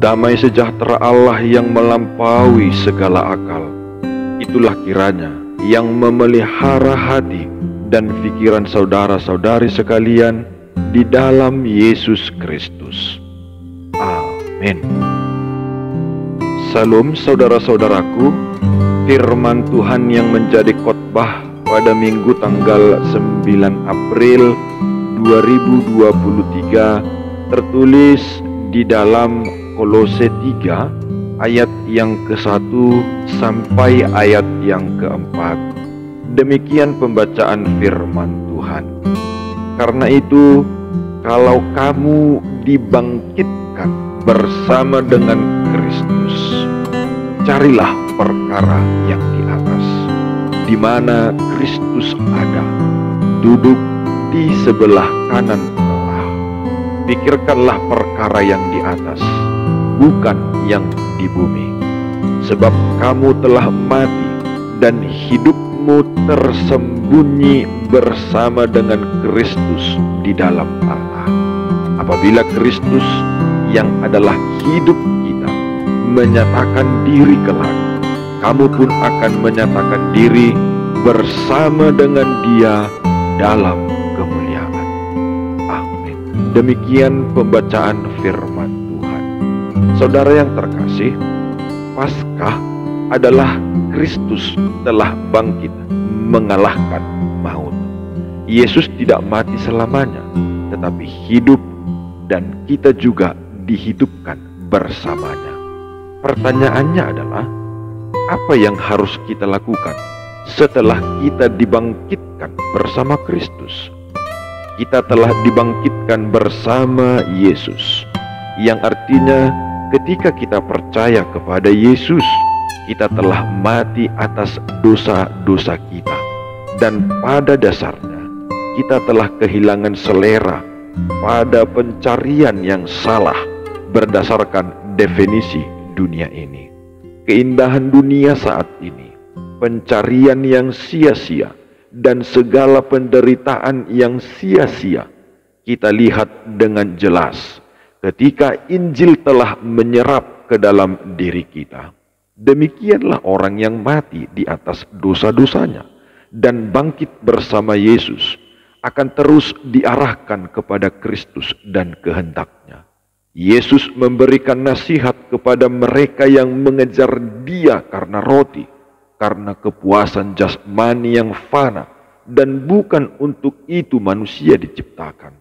damai sejahtera Allah yang melampaui segala akal, itulah kiranya yang memelihara hati dan pikiran saudara-saudari sekalian di dalam Yesus Kristus. Amin. Salam saudara-saudaraku, firman Tuhan yang menjadi khotbah pada Minggu tanggal 9 April 2023 tertulis di dalam Kolose 3 ayat yang ke-1 sampai ayat yang ke-4. Demikian pembacaan firman Tuhan. Karena itu, kalau kamu dibangkitkan bersama dengan Kristus, carilah perkara yang di atas, di mana Kristus ada, duduk di sebelah kanan Allah. Pikirkanlah perkara yang di atas, bukan yang di bumi. Sebab kamu telah mati dan hidupmu tersembunyi bersama dengan Kristus di dalam Allah. Apabila Kristus yang adalah hidup kita menyatakan diri kelak, kamu pun akan menyatakan diri bersama dengan Dia dalam kemuliaan. Amin. Demikian pembacaan firman Tuhan. Saudara yang terkasih, Paskah adalah Kristus telah bangkit mengalahkan maut. Yesus tidak mati selamanya, tetapi hidup, dan kita juga dihidupkan bersamanya. Pertanyaannya adalah, apa yang harus kita lakukan setelah kita dibangkitkan bersama Kristus? Kita telah dibangkitkan bersama Yesus, yang artinya ketika kita percaya kepada Yesus, kita telah mati atas dosa-dosa kita, dan pada dasarnya kita telah kehilangan selera pada pencarian yang salah berdasarkan definisi dunia ini. Keindahan dunia saat ini, pencarian yang sia-sia, dan segala penderitaan yang sia-sia, kita lihat dengan jelas ketika Injil telah menyerap ke dalam diri kita. Demikianlah orang yang mati di atas dosa-dosanya dan bangkit bersama Yesus akan terus diarahkan kepada Kristus dan kehendak-Nya. Yesus memberikan nasihat kepada mereka yang mengejar Dia karena roti, karena kepuasan jasmani yang fana, dan bukan untuk itu manusia diciptakan.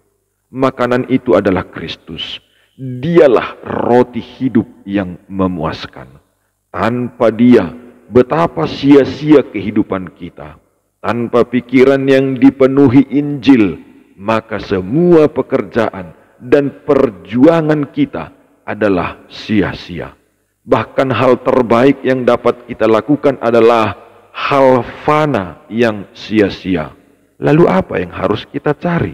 Makanan itu adalah Kristus. Dialah roti hidup yang memuaskan. Tanpa Dia, betapa sia-sia kehidupan kita. Tanpa pikiran yang dipenuhi Injil, maka semua pekerjaan dan perjuangan kita adalah sia-sia. Bahkan hal terbaik yang dapat kita lakukan adalah hal fana yang sia-sia. Lalu apa yang harus kita cari?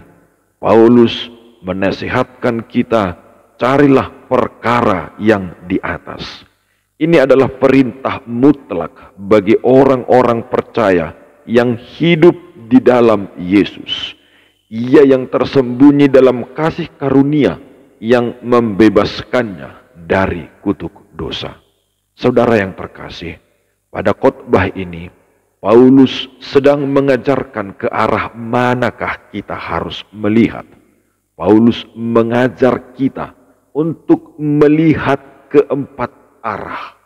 Paulus menasihatkan kita, carilah perkara yang di atas. Ini adalah perintah mutlak bagi orang-orang percaya yang hidup di dalam Yesus. Ia yang tersembunyi dalam kasih karunia yang membebaskannya dari kutuk dosa. Saudara yang terkasih, pada khotbah ini Paulus sedang mengajarkan ke arah manakah kita harus melihat. Paulus mengajar kita untuk melihat keempat arah,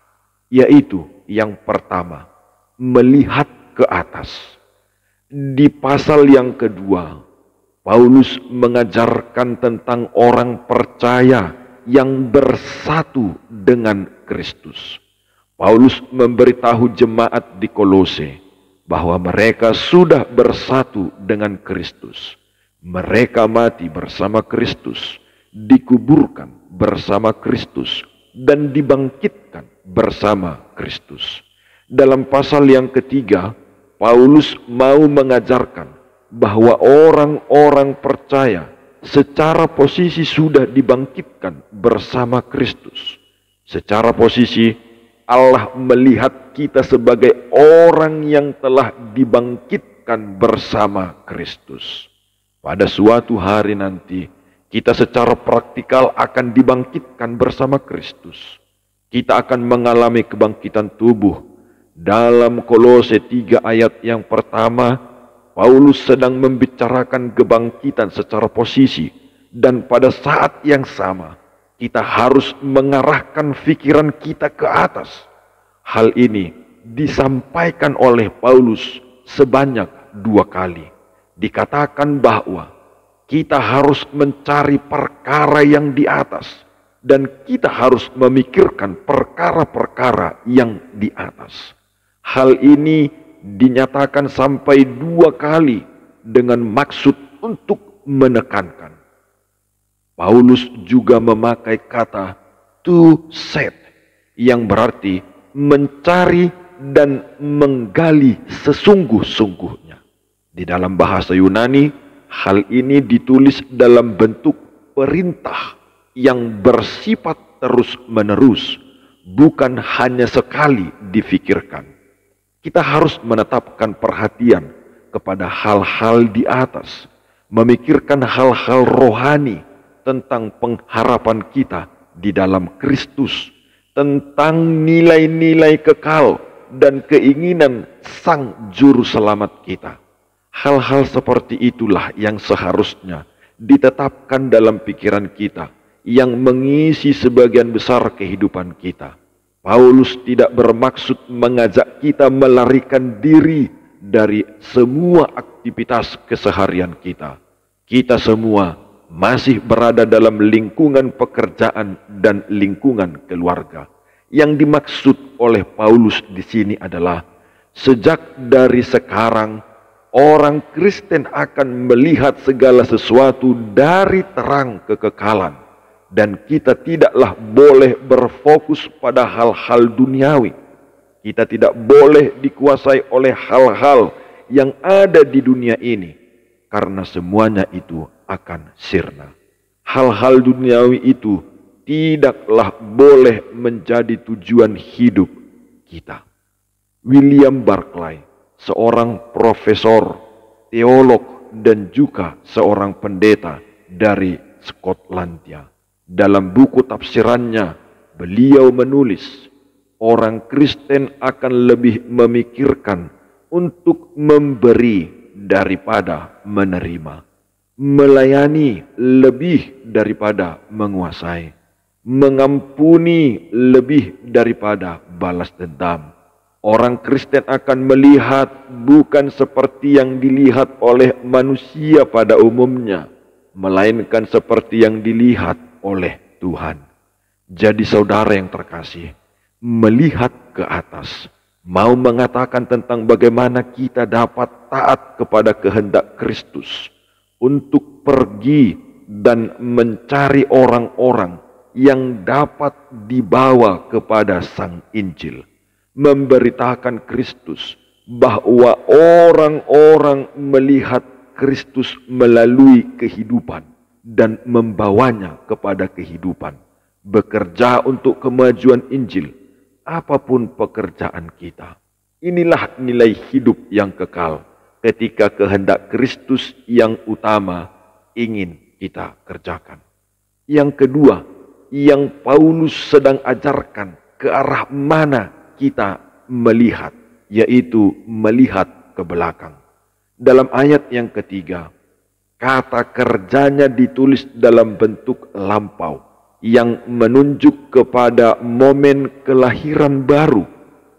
yaitu yang pertama, melihat ke atas. Di pasal yang kedua, Paulus mengajarkan tentang orang percaya yang bersatu dengan Kristus. Paulus memberitahu jemaat di Kolose bahwa mereka sudah bersatu dengan Kristus. Mereka mati bersama Kristus, dikuburkan bersama Kristus, dan dibangkitkan bersama Kristus. Dalam pasal yang ketiga, Paulus mau mengajarkan bahwa orang-orang percaya secara posisi sudah dibangkitkan bersama Kristus. Secara posisi, Allah melihat kita sebagai orang yang telah dibangkitkan bersama Kristus. Pada suatu hari nanti, Kita secara praktikal akan dibangkitkan bersama Kristus. Kita akan mengalami kebangkitan tubuh. Dalam Kolose 3 ayat yang pertama, Paulus sedang membicarakan kebangkitan secara posisi. Dan pada saat yang sama, kita harus mengarahkan pikiran kita ke atas. Hal ini disampaikan oleh Paulus sebanyak 2 kali. Dikatakan bahwa kita harus mencari perkara yang di atas. Dan kita harus memikirkan perkara-perkara yang di atas. Hal ini dinyatakan sampai 2 kali dengan maksud untuk menekankan. Paulus juga memakai kata to set yang berarti mencari dan menggali sesungguh-sungguhnya. Di dalam bahasa Yunani, hal ini ditulis dalam bentuk perintah yang bersifat terus-menerus, bukan hanya sekali difikirkan. Kita harus menetapkan perhatian kepada hal-hal di atas, memikirkan hal-hal rohani tentang pengharapan kita di dalam Kristus, tentang nilai-nilai kekal dan keinginan Sang Juru Selamat kita. Hal-hal seperti itulah yang seharusnya ditetapkan dalam pikiran kita, yang mengisi sebagian besar kehidupan kita. Paulus tidak bermaksud mengajak kita melarikan diri dari semua aktivitas keseharian kita. Kita semua masih berada dalam lingkungan pekerjaan dan lingkungan keluarga. Yang dimaksud oleh Paulus di sini adalah sejak dari sekarang orang Kristen akan melihat segala sesuatu dari terang kekekalan. Dan kita tidaklah boleh berfokus pada hal-hal duniawi. Kita tidak boleh dikuasai oleh hal-hal yang ada di dunia ini. Karena semuanya itu akan sirna. Hal-hal duniawi itu tidaklah boleh menjadi tujuan hidup kita. William Barclay, seorang profesor, teolog, dan juga seorang pendeta dari Skotlandia. Dalam buku tafsirannya, beliau menulis, orang Kristen akan lebih memikirkan untuk memberi daripada menerima, melayani lebih daripada menguasai, mengampuni lebih daripada balas dendam. Orang Kristen akan melihat bukan seperti yang dilihat oleh manusia pada umumnya, melainkan seperti yang dilihat oleh Tuhan. Jadi saudara yang terkasih, melihat ke atas, mau mengatakan tentang bagaimana kita dapat taat kepada kehendak Kristus untuk pergi dan mencari orang-orang yang dapat dibawa kepada Sang Injil, memberitakan Kristus, bahwa orang-orang melihat Kristus melalui kehidupan dan membawanya kepada kehidupan, bekerja untuk kemajuan Injil, apapun pekerjaan kita. Inilah nilai hidup yang kekal ketika kehendak Kristus yang utama ingin kita kerjakan. Yang kedua, yang Paulus sedang ajarkan ke arah mana kita melihat, yaitu melihat ke belakang. Dalam ayat yang ketiga, kata kerjanya ditulis dalam bentuk lampau yang menunjuk kepada momen kelahiran baru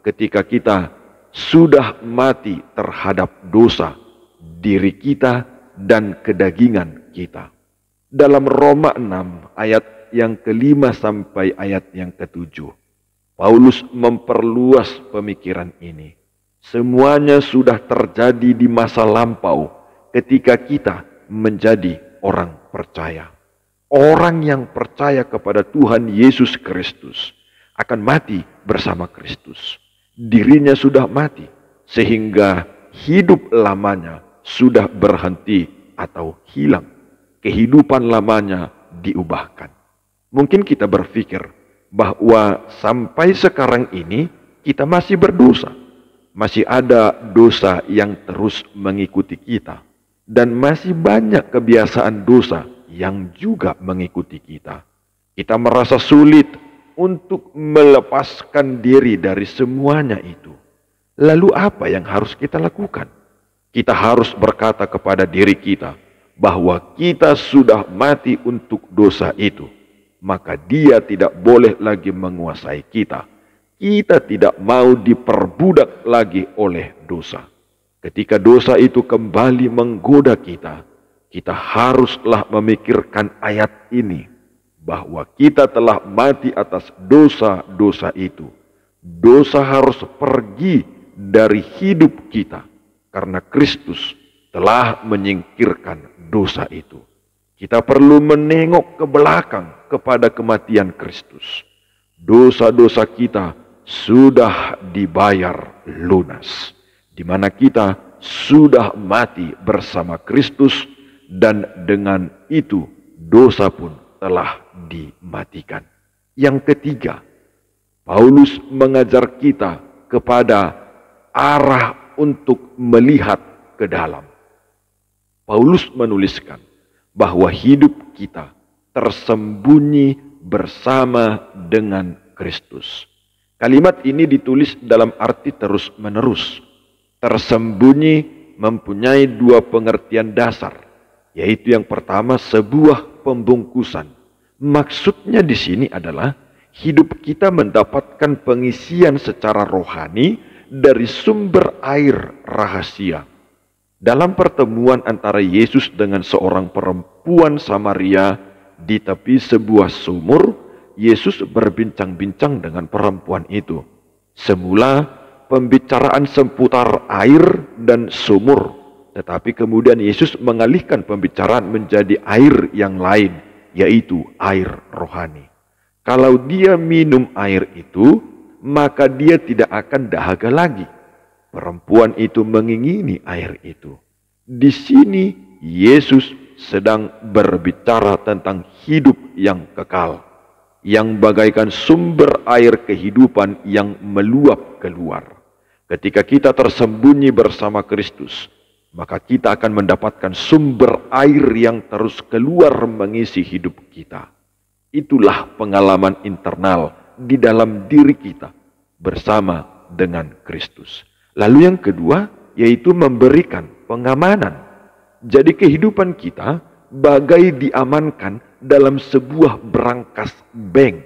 ketika kita sudah mati terhadap dosa diri kita dan kedagingan kita. Dalam Roma 6 ayat yang ke-5 sampai ayat yang ke-7, Paulus memperluas pemikiran ini. Semuanya sudah terjadi di masa lampau ketika kita menjadi orang percaya. Orang yang percaya kepada Tuhan Yesus Kristus akan mati bersama Kristus. Dirinya sudah mati sehingga hidup lamanya sudah berhenti atau hilang. Kehidupan lamanya diubahkan. Mungkin kita berpikir bahwa sampai sekarang ini kita masih berdosa. Masih ada dosa yang terus mengikuti kita. Dan masih banyak kebiasaan dosa yang juga mengikuti kita. Kita merasa sulit untuk melepaskan diri dari semuanya itu. Lalu apa yang harus kita lakukan? Kita harus berkata kepada diri kita bahwa kita sudah mati untuk dosa itu. Maka dia tidak boleh lagi menguasai kita. Kita tidak mau diperbudak lagi oleh dosa. Ketika dosa itu kembali menggoda kita, kita haruslah memikirkan ayat ini, bahwa kita telah mati atas dosa-dosa itu. Dosa harus pergi dari hidup kita, karena Kristus telah menyingkirkan dosa itu. Kita perlu menengok ke belakang kepada kematian Kristus. Dosa-dosa kita sudah dibayar lunas, di mana kita sudah mati bersama Kristus, dan dengan itu dosa pun telah dimatikan. Yang ketiga, Paulus mengajar kita kepada arah untuk melihat ke dalam. Paulus menuliskan bahwa hidup kita tersembunyi bersama dengan Kristus. Kalimat ini ditulis dalam arti terus-menerus. Tersembunyi mempunyai dua pengertian dasar, yaitu yang pertama sebuah pembungkusan. Maksudnya di sini adalah hidup kita mendapatkan pengisian secara rohani dari sumber air rahasia. Dalam pertemuan antara Yesus dengan seorang perempuan Samaria di tepi sebuah sumur, Yesus berbincang-bincang dengan perempuan itu. Semula pembicaraan seputar air dan sumur, tetapi kemudian Yesus mengalihkan pembicaraan menjadi air yang lain, yaitu air rohani. Kalau dia minum air itu, maka dia tidak akan dahaga lagi. Perempuan itu mengingini air itu. Di sini Yesus sedang berbicara tentang hidup yang kekal, yang bagaikan sumber air kehidupan yang meluap keluar. Ketika kita tersembunyi bersama Kristus, maka kita akan mendapatkan sumber air yang terus keluar mengisi hidup kita. Itulah pengalaman internal di dalam diri kita bersama dengan Kristus. Lalu yang kedua, yaitu memberikan pengamanan. Jadi kehidupan kita bagai diamankan dalam sebuah berangkas bank.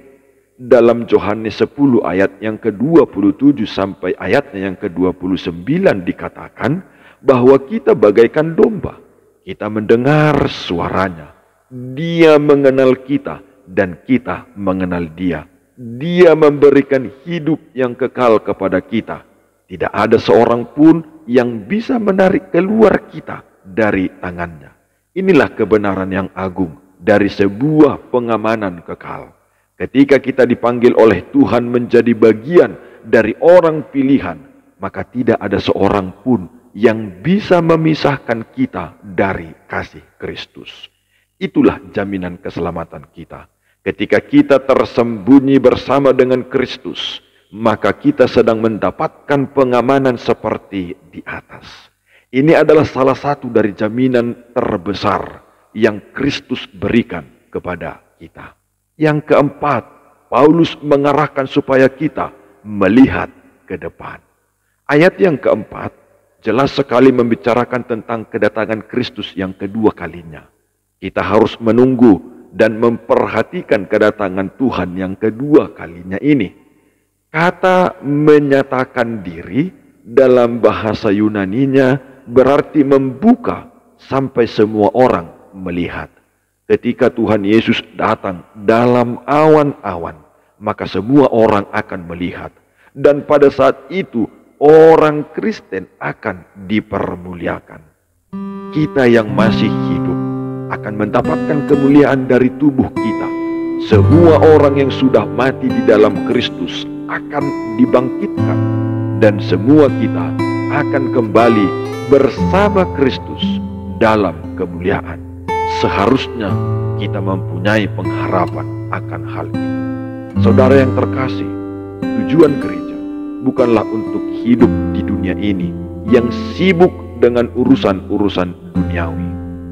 Dalam Yohanes 10 ayat yang ke-27 sampai ayatnya yang ke-29 dikatakan bahwa kita bagaikan domba. Kita mendengar suaranya. Dia mengenal kita dan kita mengenal dia. Dia memberikan hidup yang kekal kepada kita. Tidak ada seorang pun yang bisa menarik keluar kita dari tangannya. Inilah kebenaran yang agung dari sebuah pengamanan kekal. Ketika kita dipanggil oleh Tuhan menjadi bagian dari orang pilihan, maka tidak ada seorang pun yang bisa memisahkan kita dari kasih Kristus. Itulah jaminan keselamatan kita. Ketika kita tersembunyi bersama dengan Kristus, maka kita sedang mendapatkan pengamanan seperti di atas. Ini adalah salah satu dari jaminan terbesar yang Kristus berikan kepada kita. Yang keempat, Paulus mengarahkan supaya kita melihat ke depan. Ayat yang keempat jelas sekali membicarakan tentang kedatangan Kristus yang kedua kalinya. Kita harus menunggu dan memperhatikan kedatangan Tuhan yang kedua kalinya ini. Kata menyatakan diri dalam bahasa Yunaninya berarti membuka sampai semua orang melihat. Ketika Tuhan Yesus datang dalam awan-awan, maka semua orang akan melihat. Dan pada saat itu orang Kristen akan dipermuliakan. Kita yang masih hidup akan mendapatkan kemuliaan dari tubuh kita. Semua orang yang sudah mati di dalam Kristus akan dibangkitkan, dan semua kita akan kembali bersama Kristus dalam kemuliaan. Seharusnya kita mempunyai pengharapan akan hal itu. Saudara yang terkasih, tujuan gereja bukanlah untuk hidup di dunia ini yang sibuk dengan urusan-urusan duniawi,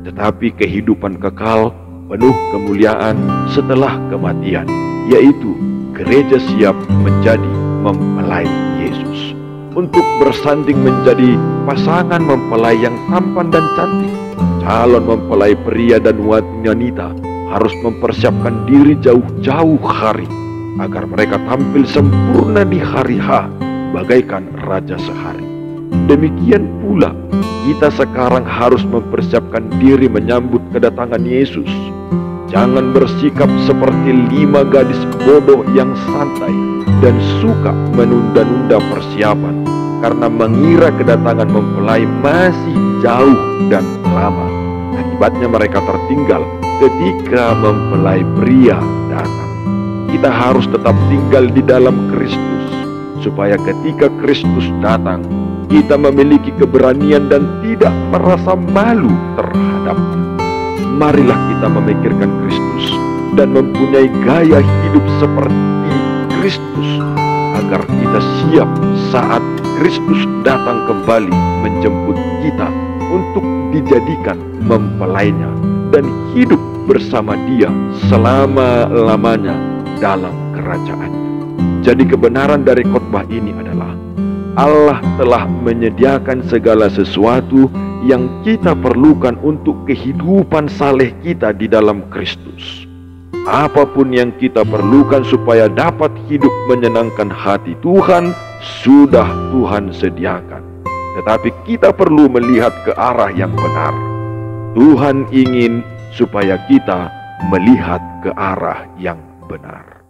tetapi kehidupan kekal penuh kemuliaan setelah kematian, yaitu gereja siap menjadi mempelai Yesus, untuk bersanding menjadi pasangan mempelai yang tampan dan cantik. Calon mempelai pria dan wanita harus mempersiapkan diri jauh-jauh hari agar mereka tampil sempurna di hari H bagaikan raja sehari. Demikian pula kita sekarang harus mempersiapkan diri menyambut kedatangan Yesus. Jangan bersikap seperti 5 gadis bodoh yang santai dan suka menunda-nunda persiapan karena mengira kedatangan mempelai masih jauh dan lama. Akibatnya mereka tertinggal ketika mempelai pria datang. Kita harus tetap tinggal di dalam Kristus, supaya ketika Kristus datang, kita memiliki keberanian dan tidak merasa malu terhadapnya. Marilah kita memikirkan Kristus dan mempunyai gaya hidup seperti Kristus, agar kita siap saat Kristus datang kembali menjemput kita untuk dijadikan mempelainya dan hidup bersama Dia selama-lamanya dalam kerajaannya. Jadi kebenaran dari khotbah ini adalah Allah telah menyediakan segala sesuatu yang kita perlukan untuk kehidupan saleh kita di dalam Kristus. Apapun yang kita perlukan supaya dapat hidup menyenangkan hati Tuhan, sudah Tuhan sediakan. Tetapi kita perlu melihat ke arah yang benar. Tuhan ingin supaya kita melihat ke arah yang benar.